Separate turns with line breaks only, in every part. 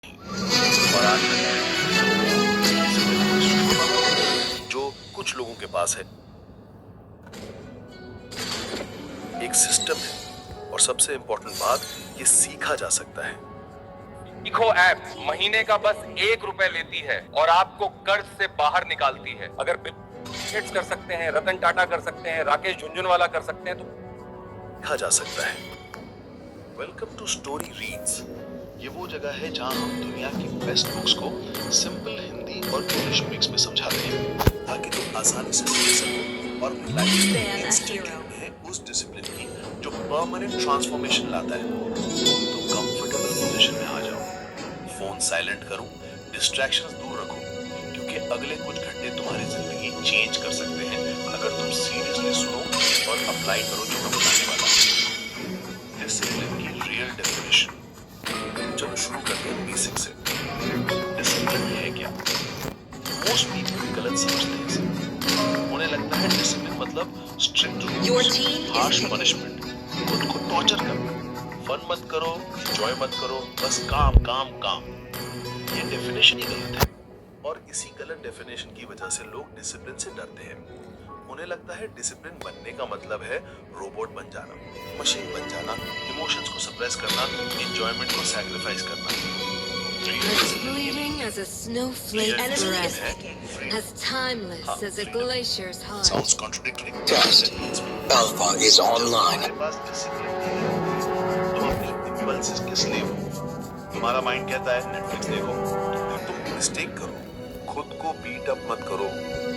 और आज जो कुछ लोगों के पास है एक सिस्टम है और सबसे इंपॉर्टेंट बात ये सीखा जा सकता है।
इको ऐप महीने का बस ₹1 लेती है और आपको कर्ज से बाहर निकालती है। अगर बिल गेट्स कर सकते हैं, रतन टाटा कर सकते हैं, राकेश झुनझुनवाला कर सकते हैं तो
सीखा जा सकता है। Welcome to story reads. ये वो जगह है जहां हम दुनिया की बेस्ट बुक्स को सिंपल हिंदी और इंग्लिश मिक्स में समझाते हैं ताकि तुम आसानी से समझ सको और लाइफ में इंस्टेंट है उस डिसिप्लिन की जो परमानेंट ट्रांसफॉर्मेशन लाता है। तो कंफर्टेबल पोजीशन में आ जाओ, फोन साइलेंट करो, डिस्ट्रैक्शंस दूर रखो, क्योंकि अगले कुछ घंटे तुम्हारी जिंदगी चेंज कर सकते हैं अगर तुम सीरियसली सुनो और अप्लाई करो जो मैं बताने वाला हूं। डिसिप्लिन की रियल डेफिनेशन। चलो शुरू करते हैं बेसिक से। डिसिप्लिन है क्या? मोस्ट पीपल गलत समझते हैं इसे। उन्हें लगता है डिसिप्लिन मतलब स्ट्रिक्ट रूल्स, हार्श पनिशमेंट, खुद को टॉर्चर करना, फन मत करो, एंजॉय मत करो, बस काम काम काम। ये डेफिनेशन ही गलत है और इसी गलत डेफिनेशन की वजह से लोग डिसिप्लिन से डरते हैं। उन्हें लगता है डिसिप्लिन बनने का मतलब है रोबोट बन जाना, मशीन बन जाना, इमोशंस को सप्रेस करना, एंजॉयमेंट को सैक्रिफाइस करना।
As fleeting as a snowflake's breath, as timeless as a glacier's heart.
Sounds contradictory.
Test. Alpha is online.
तुम्हारे पास डिसिप्लिन नहीं है, तुम अपनी इम्पल्सेस के स्लेव हो। तुम्हारा माइंड कहता है नेटफ्लिक्स देखो, तुम मिस्टेक करो, खुद को बीट अप मत करो,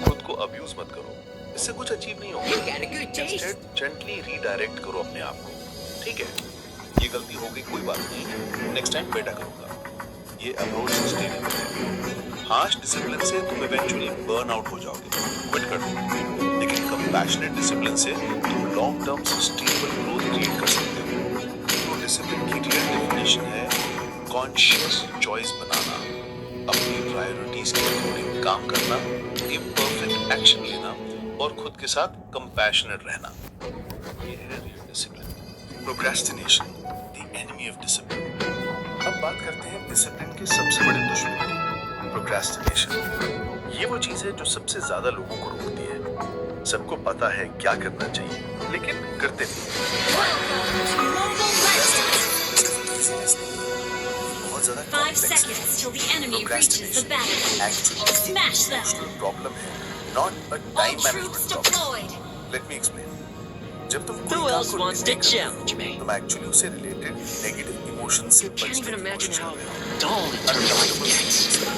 खुद को अब्यूज मत करो, इससे कुछ अचीव नहीं होगा। इंस्टेड जेंटली रीडायरेक्ट करो अपने आप को। ठीक है, ये गलती हो गई, कोई बात नहीं, नेक्स्ट टाइम बेटर करूंगा। ये अप्रोच सस्टेनेबल है। हार्श डिसिप्लिन से तुम इवेंचुअली बर्न आउट हो जाओगे, क्विट कर दोगे, लेकिन कंपैशनेट डिसिप्लिन से तुम long term sustainable growth create कर सकते हो। तो डिसिप्लिन की रियल डेफिनेशन है कॉन्शियस चॉइस बनाना, अपनी प्रायोरिटीज के अकॉर्डिंग काम करना, इम्परफेक्ट एक्शन लेना और खुद के साथ कंपैशनेट रहना। ये है real discipline. Procrastination, the enemy of discipline. अब बात करते हैं डिसिप्लिन के सबसे बड़े दुश्मन की, प्रोक्रेस्टिनेशन। ये वो चीज है जो सबसे ज्यादा लोगों को रोकती है। सबको पता है क्या करना चाहिए, लेकिन करते नहीं। बहुत ज्यादा कॉम्प्लेक्स प्रॉब्लम है, not a time management problem. Let me explain. जब तुम कोई काम को तुम एक्चुअली उससे रिलेटेड नेगेटिव इमोशन से बचने की कोशिश कर रहे हो,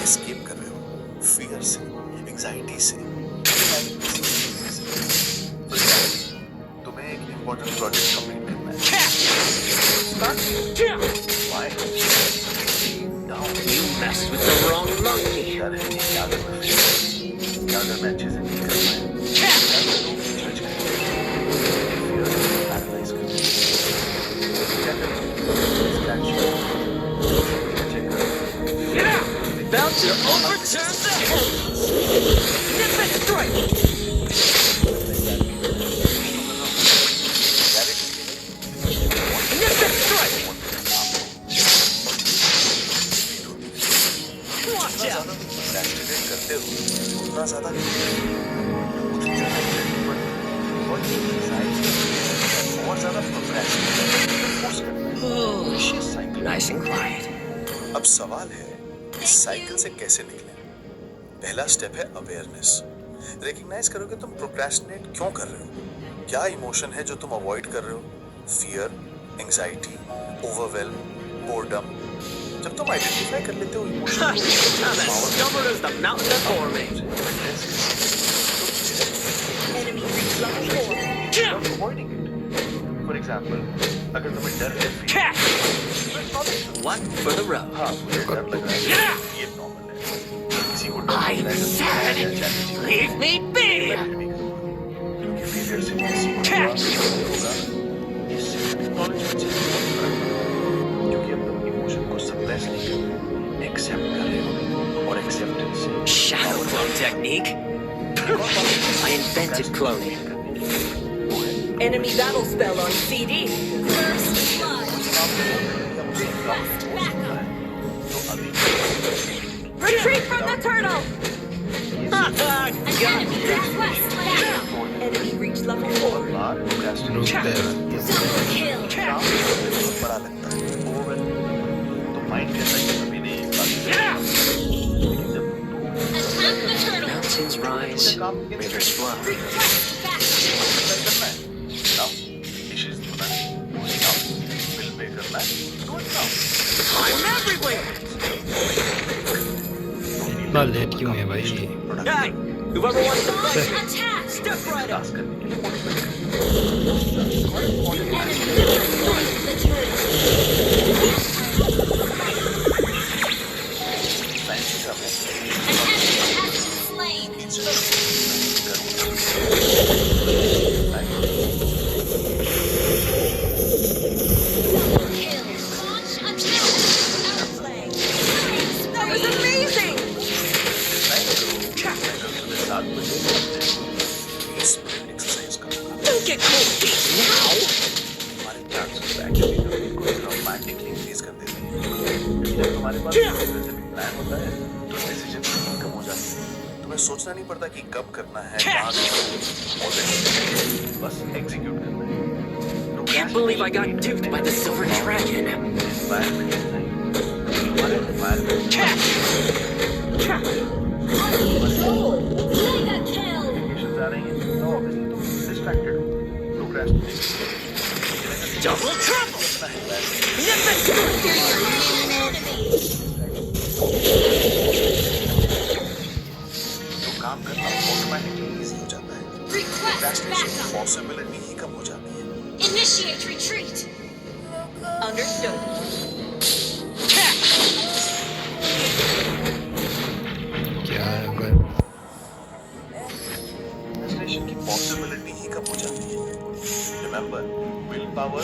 एस्केप कर रहे हो, फियर से, एंजाइटी से। तुम्हें एक इम्पोर्टेंट प्रोजेक्ट कंप्लीट करना है। Why?
You messed with the wrong monkey.
डर है कि क्या अगर मैं अच्छे से नहीं कर पाया,
About to overturn the heavens. Nip and strike. Nip and strike. Watch out.
करते हो उतना ज्यादा और ज्यादा
Nice and quiet.
अब सवाल है इस साइकिल से कैसे निकलें? पहला स्टेप है अवेयरनेस। रिकग्नाइज करो कि तुम प्रोक्रेस्टिनेट क्यों कर रहे हो, क्या इमोशन है जो तुम अवॉइड कर रहे हो, फियर, एंजाइटी, ओवरवेल्म, बोर्डम। जब तुम आइडेंटिफाई कर लेते हो emotion
I'm as stubborn as the mountain before me.
Avoiding it. For example, अगर तुम्हें डर है,
Catch. One for the road.
हाँ मुझे डर लग रहा है, ये नॉर्मल है। किसी को डर
I
लग रहा है,
said, leave me be.
क्योंकि फेलियर से किसी को
Catch.
होगा, इससे एक्नॉलेजमेंट से बहुत फर्क पड़ता है। क्योंकि अब तुम इमोशन को सप्रेस नहीं कर रहे, एक्सेप्ट कर रहे हो, और acceptance
Shadow clone technique. I invented cloning.
Enemy battle spell on CD.
First blood. Backup.
तो अभी
me from the turtle!
Enemy request back.
Enemy reached level 4.
Bar procrastinate
रुक गया
Double kill.
काम बड़ा लगता है ओवर तो माइंड कहता है कि अभी नहीं बाकी लेकिन जब
Attack the turtle.
Mountains rise, rivers flow.
Request back.
करना है नाउ डिशेस धोना है नाउ बिल पे करना है do it now
I'm everywhere!
इतना लेट क्यों है भाई?
Hey! Whoever wants to
Launch
fight,
attack.
step right up!
Task करने के लिए
Enemy destroyed the turret.
Science का है
An enemy has been slain. Double kill. Launch attack. Outplay.
That was amazing!
सात बजे इस एक्सरसाइज करूंगा
Don't get cold feet now!
हमारे चांसेस एक्चुअली कभी कोई रोमांटिकली इंक्रीज कर देते हैं जब तुम्हारे पास स्पेसिफिक प्लान होता है तो डिसीजन कम हो जाती है तुम्हें सोचना नहीं पड़ता कि कब करना है कहाँ करना है ऑलरेडी बस एग्जीक्यूट करना है
Can't believe I got duped by the silver dragon.
Environment हमारे एनवायरनमेंट
Mega kill.
आ रही हैं तो ऑब्वियसली तुम डिस्ट्रैक्टेड हो प्रोक्रेस्टिनेट
Double trouble!
तो काम करना ऑटोमेटिकली इजी हो जाता है
Request
प्रोक्रेस्टिनेशन
backup.
पॉसिबिलिटी ही कम हो जाती है
Initiate retreat.
Understood.
क्या है भाई?
प्रोक्रेस्टिनेशन की पॉसिबिलिटी ही कम हो जाती है remember will power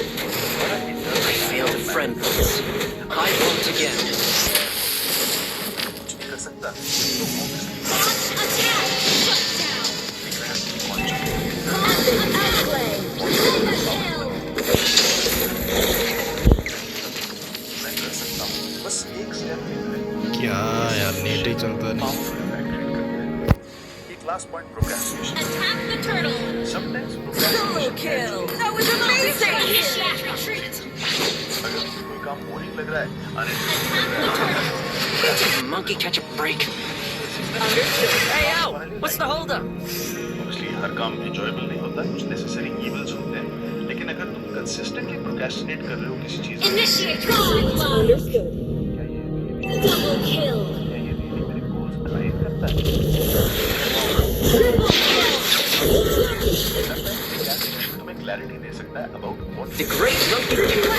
I failed a friend once. I won't again.
कुछ नहीं कर सकता तो
Launch attack. Shut down. Outplay. Mega kill.
मैं कर सकता हूँ बस एक स्टेप लेकर
क्या यार नेट ही चलता नहीं.
पावरफुल इफेक्ट क्रिएट करते हैं एक last point procrastination
Attack the turtle.
Sometimes
Solo
procrastination
kill! That was amazing!
Initiate retreat.
अगर कोई काम बोरिंग लग रहा है
Did the monkey catch a break?
Understood.
Hey, yo! What's the holdup?
Obviously हर काम एंजॉयबल नहीं होता कुछ नेसेसरी इविल्स होते हैं लेकिन अगर तुम कंसिस्टेंटली प्रोक्रेस्टिनेट कर रहे हो किसी चीज में
Initiate cyclone.
Understood.
क्या ये
Double kill.
really मेरे गोल्स ड्राइव करता है तुम्हें क्लैरिटी दे सकता है about what
The great monkey cure.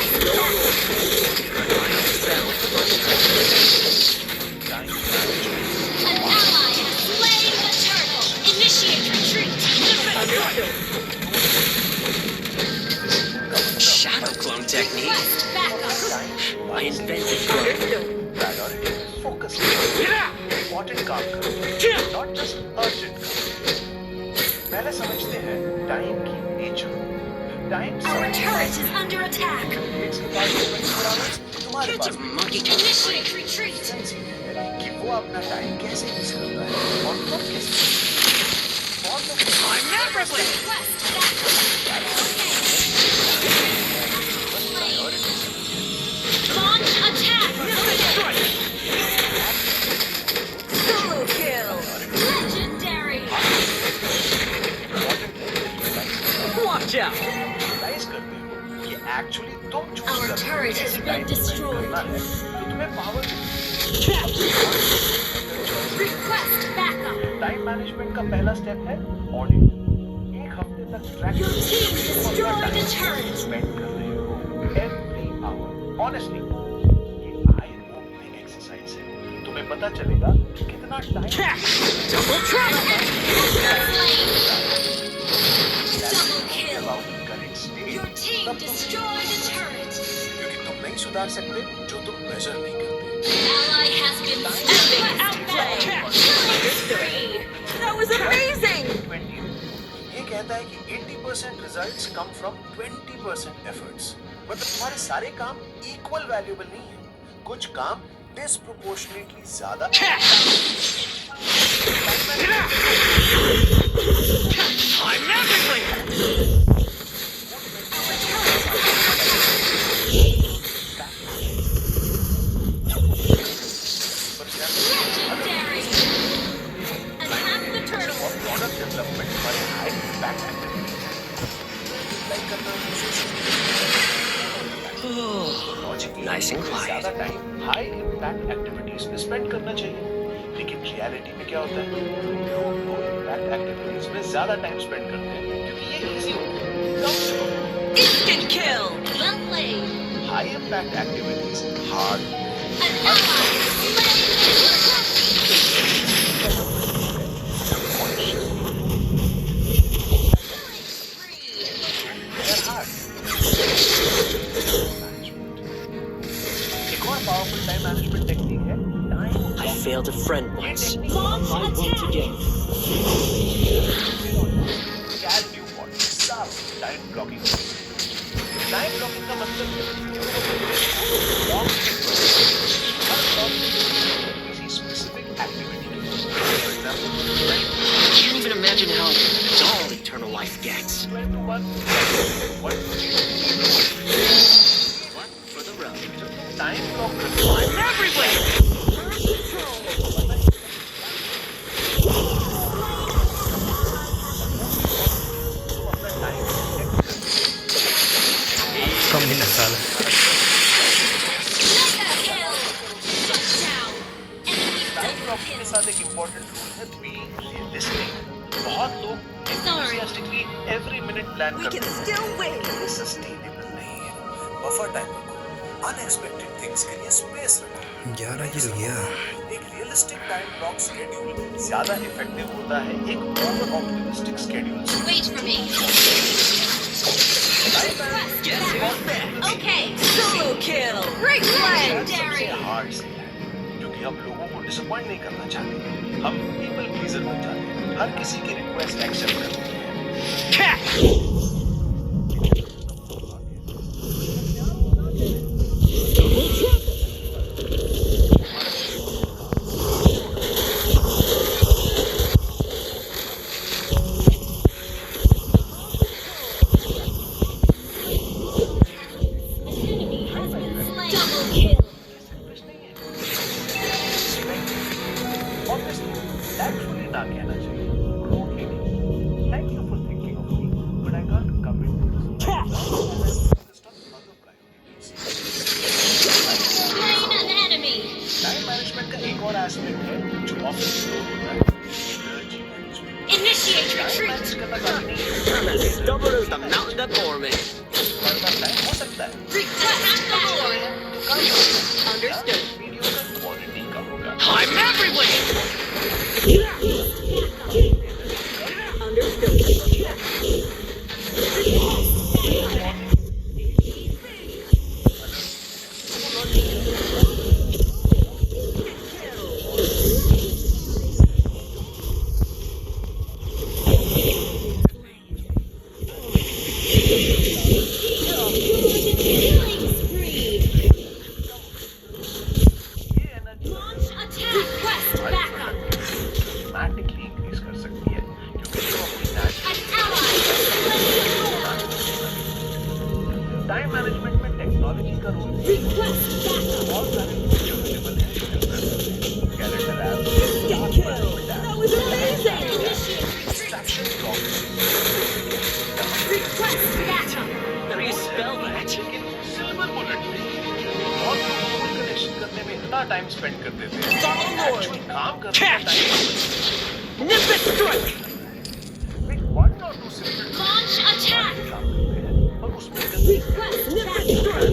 An ally has slain the turtle. Initiate retreat.
Understood.
Shadow clone technique.
Request backup.
I invented clone.
Understood.
Priority focus important काम करो not just urgent पहले समझते हैं time की nature time
Our turret is under attack.
तुम्हारे
Did
pass
the monkey catch a break?
Initiate retreat.
कि वो अपना टाइम कैसे यूज करता है और कब कैसे
I'm everywhere!
Request backup. Launch attack.
Solo kill!
Legendary.
Watch out!
Realise करते हो कि एक्चुअली तुम चूज
Our
करते हो
turret has
कैसे
been
टाइम
destroyed.
करना है तो तुम्हें power
Request backup.
Time management का पहला स्टेप है ऑडिट एक हफ्ते तक track
Your team destroyed the turret.
Spend कर रहे हो एवरी आवर ऑनेस्टली ये आई ओपनिंग एक्सरसाइज है तुम्हें पता चलेगा कि कितना time
Double trouble!
Double kill.
About current state
Your team destroyed the turret.
क्योंकि तुम नहीं सुन सुधार सकते जो तुम मेजर नहीं करते।
Ally has been outplay.
That was amazing!
20 ये कहता है कि 80% रिजल्ट्स कम फ्रॉम 20% एफर्ट्स। मतलब तुम्हारे सारे काम इक्वल वैल्यूएबल नहीं है, कुछ काम डिस्प्रोपोर्शनेटली ज्यादा।
Legendary. Attack the turtle.
Product development पर हाई इम्पैक्ट एक्टिविटीज लाइक करना,
Nice and quiet.
ज्यादा टाइम हाई इम्पैक्ट एक्टिविटीज में स्पेंड करना चाहिए। लेकिन रियलिटी में क्या होता है, लोग लो इम्पैक्ट एक्टिविटीज में ज्यादा टाइम स्पेंड करते हैं क्योंकि ये इजी होता है, कम से कम।
Instant kill!
Well played.
High impact activities hard
An ally has slain
एक और पावरफुल टाइम मैनेजमेंट टेक्निक है time.
I failed a friend once.
Launch attack.
Can you what साफ टाइम ब्लॉकिंग। टाइम ब्लॉकिंग का मतलब किसी specific activity, for example
Can't even imagine how dull eternal life gets.
12 to 1 1
For the road.
Time block
I'm everywhere!
कम ही नसाल है।
Mega kill. Down. Enemy
time
double
blocking के
kill.
साथ एक important rule है be realistic. बहुत लोग enthusiastically every minute plan
We
करते
can
हैं,
still win!
ये सस्टेनेबल नहीं है। बफर टाइम रखो, अनएक्सपेक्टेड थिंग्स के लिए स्पेस रखो।
11 किल गया।
एक रियलिस्टिक टाइम ब्लॉक शेड्यूल ज्यादा इफेक्टिव होता है एक ओवर ऑप्टिमिस्टिक शेड्यूल से।
Wait for me. Okay.
Solo kill! Great play!
Legendary.
Hard से है क्योंकि हम लोगों को डिसअपॉइंट नहीं करना चाहते, हम पीपल प्लीजर बन जाते हैं, हर किसी की रिक्वेस्ट एक्सेप्ट करते हैं।
Enemy has been slain. Double kill.
Obviously, thankfully ना कहना चाहिए, rudely नहीं। Thank you for thinking of me, but I can't commit to this right now. I'm focused on other priorities.
Slain an enemy.
Time management का एक और aspect है जो office में होता है, energy management.
Initiate
time
retreat.
Manage करना काफी नहीं है,
I'm as stubborn as the mountain that bore me.
वरना टाइम हो सकता है
Request the Lord.
Understood.
Video का क्वालिटी कम होगा।
I'm everywhere!
Understood.
Killing spree.
ये energy
Launch attack. Request backup.
dramatically increase कर सकती है क्योंकि जो अपनी
An ally has slain the Lord.
Time management में टेक्नोलॉजी का रोल
Request backup.
बहुत सारे टूल्स अवेलेबल हैं, calendar apps,
Instant kill! That was amazing!
Initiate retreat.
Distraction blocks.
Request backup.
How do you spell that?
लेकिन silver bullet नहीं, बहुत लोग phone connection करने में इतना टाइम स्पेंड कर देते हैं, एक्चुअली काम करने का time
Nimbus strike!
With 1 or 2 simple
Launch attack.
काम करते हैं और उसमें
Request backup.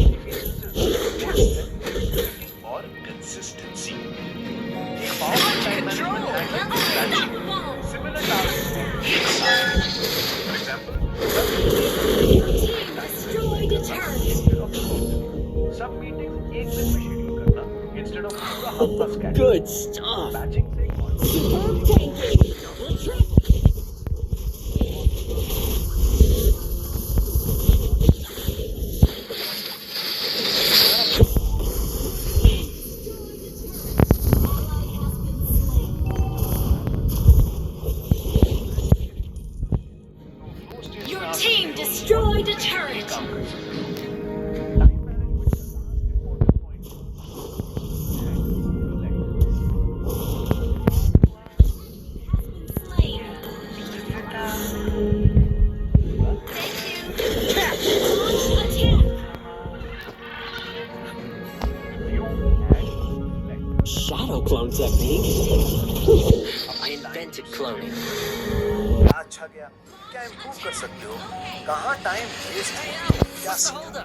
और कंसिस्टेंसी। एक powerful time management
Stop ball.
Similar task for example
Team destroyed a turret.
सब meetings
Good stuff.
Your team destroyed a turret.
Shadow clone technique. I invented cloning.
क्या अच्छा गया, क्या इम्प्रूव कर सकते हो, कहाँ टाइम वेस्ट हो, क्या सीखा?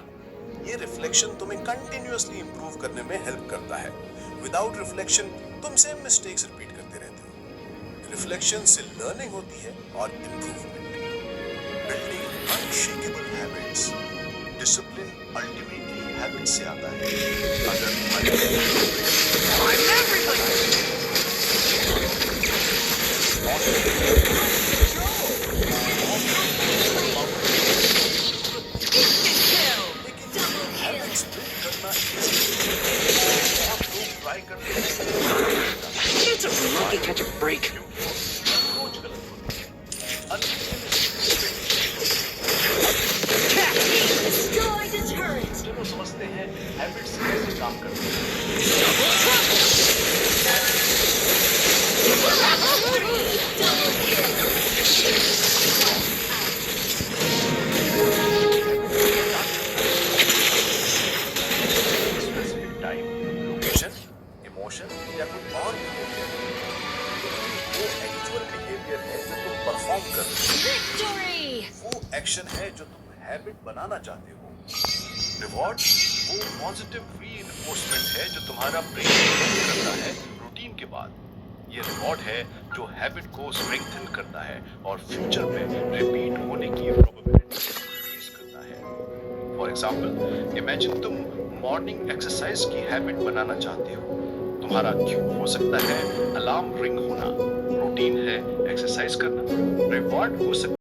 ये रिफ्लेक्शन तुम्हें कंटिन्यूअसली इम्प्रूव करने में हेल्प करता है। विदाउट रिफ्लेक्शन तुम सेम मिस्टेक्स रिपीट करते रहते हो। रिफ्लेक्शन से लर्निंग होती है और improvement. Building unshakeable habits. Discipline ultimately habit से आता है। अगर हैबिट्स बिल्ड करना बहुत लोग ट्राई करते हैं,
It's a monkey catch a break.
Approach गलत होती है।
Destroyed a turret.
चलो समझते हैं हैबिट्स कैसे काम करते हैं। स्पेसिफिक टाइम, लोकेशन, इमोशन या कोई और बिहेवियर, वो एक्चुअल बिहेवियर है जो तुम परफॉर्म कर रहे हो।
Victory!
वो एक्शन है जो तुम हैबिट बनाना चाहते हो। रिवॉर्ड वो पॉजिटिव रीइंफोर्समेंट है जो तुम्हारा ब्रेन करता है रूटीन के बाद। ये रिवॉर्ड है जो हैबिट को स्ट्रेंथन करता है और फ्यूचर में रिपीट होने की प्रोबेबिलिटी इंक्रीज करता है। फॉर एग्जांपल, इमेजिन तुम मॉर्निंग एक्सरसाइज की हैबिट बनाना चाहते हो। तुम्हारा क्यू हो सकता है अलार्म रिंग होना, रूटीन है एक्सरसाइज करना, रिवॉर्ड हो सकता